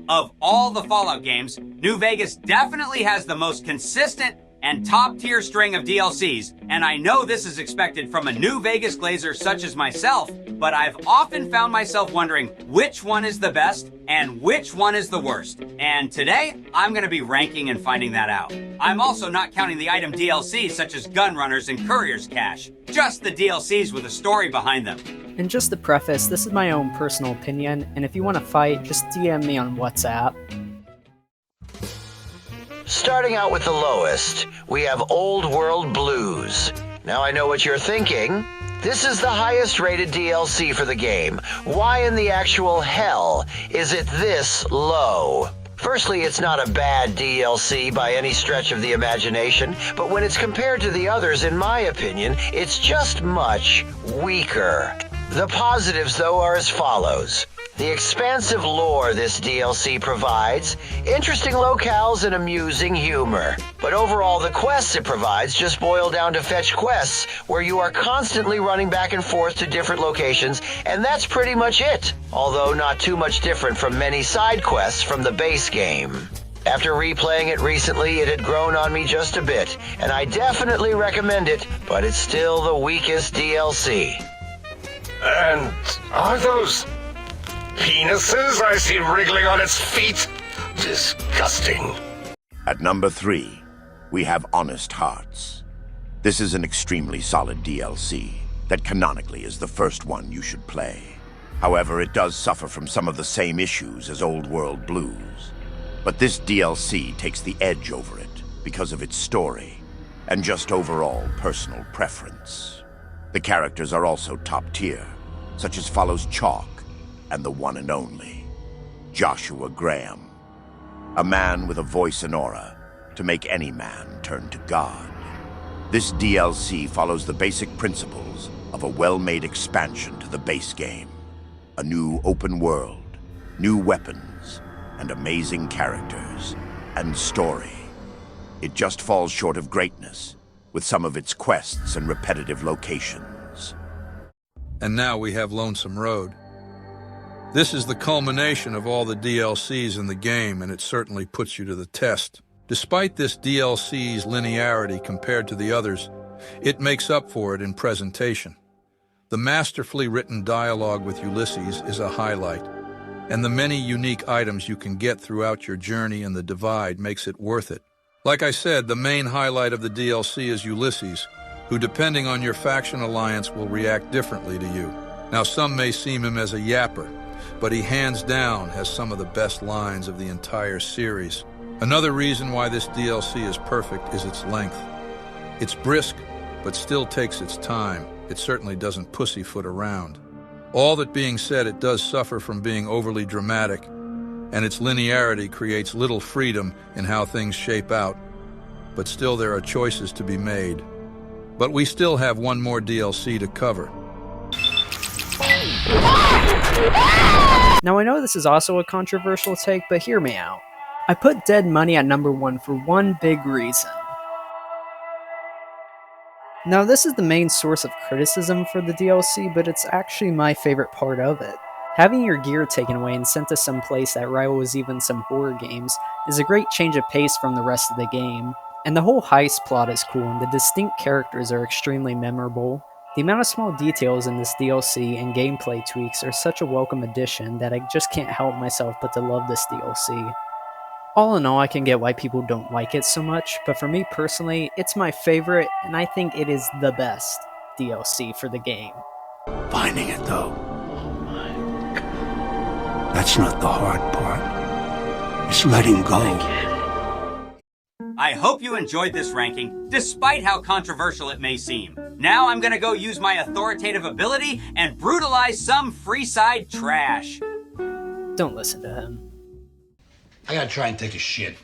Of all the Fallout games, New Vegas definitely has the most consistent and top-tier string of DLCs, and I know this is expected from a New Vegas glazer such as myself, but I've often found myself wondering which one is the best and which one is the worst. And today, I'm gonna be ranking and finding that out. I'm also not counting the item DLCs such as Gun Runners and Courier's Cache, just the DLCs with a story behind them. And just to preface, this is my own personal opinion, and if you want to fight, just DM me on WhatsApp. Starting out with the lowest, we have Old World Blues. Now I know what you're thinking. This is the highest rated DLC for the game. Why in the actual hell is it this low? Firstly, it's not a bad DLC by any stretch of the imagination, but when it's compared to the others, in my opinion, it's just much weaker. The positives, though, are as follows. The expansive lore this DLC provides, interesting locales and amusing humor. But overall, the quests it provides just boil down to fetch quests, where you are constantly running back and forth to different locations, and that's pretty much it. Although not too much different from many side quests from the base game. After replaying it recently, it had grown on me just a bit, and I definitely recommend it, but it's still the weakest DLC. And are those penises I see wriggling on its feet? Disgusting. At number 3, we have Honest Hearts. This is an extremely solid DLC that canonically is the first one you should play. However, it does suffer from some of the same issues as Old World Blues. But this DLC takes the edge over it because of its story and just overall personal preference. The characters are also top tier, such as follows Chalk and the one and only Joshua Graham, a man with a voice and aura to make any man turn to God. This DLC follows the basic principles of a well-made expansion to the base game. A new open world, new weapons, and amazing characters and story. It just falls short of greatness with some of its quests and repetitive locations. And now we have Lonesome Road. This is the culmination of all the DLCs in the game, and it certainly puts you to the test. Despite this DLC's linearity compared to the others, it makes up for it in presentation. The masterfully written dialogue with Ulysses is a highlight, and the many unique items you can get throughout your journey in the Divide makes it worth it. Like I said, the main highlight of the DLC is Ulysses, who, depending on your faction alliance, will react differently to you. Now, some may see him as a yapper, but he hands down has some of the best lines of the entire series. Another reason why this DLC is perfect is its length. It's brisk, but still takes its time. It certainly doesn't pussyfoot around. All that being said, it does suffer from being overly dramatic, and its linearity creates little freedom in how things shape out. But still, there are choices to be made. But we still have one more DLC to cover. Now I know this is also a controversial take, but hear me out. I put Dead Money at number 1 for one big reason. Now this is the main source of criticism for the DLC, but it's actually my favorite part of it. Having your gear taken away and sent to some place that rivals even some horror games is a great change of pace from the rest of the game. And the whole heist plot is cool, and the distinct characters are extremely memorable. The amount of small details in this DLC and gameplay tweaks are such a welcome addition that I just can't help myself but to love this DLC. All in all, I can get why people don't like it so much, but for me personally, it's my favorite, and I think it is the best DLC for the game. Finding it, though. Oh my God. That's not the hard part. It's letting go. I hope you enjoyed this ranking, despite how controversial it may seem. Now I'm gonna go use my authoritative ability and brutalize some Freeside trash. Don't listen to him. I gotta try and take a shit.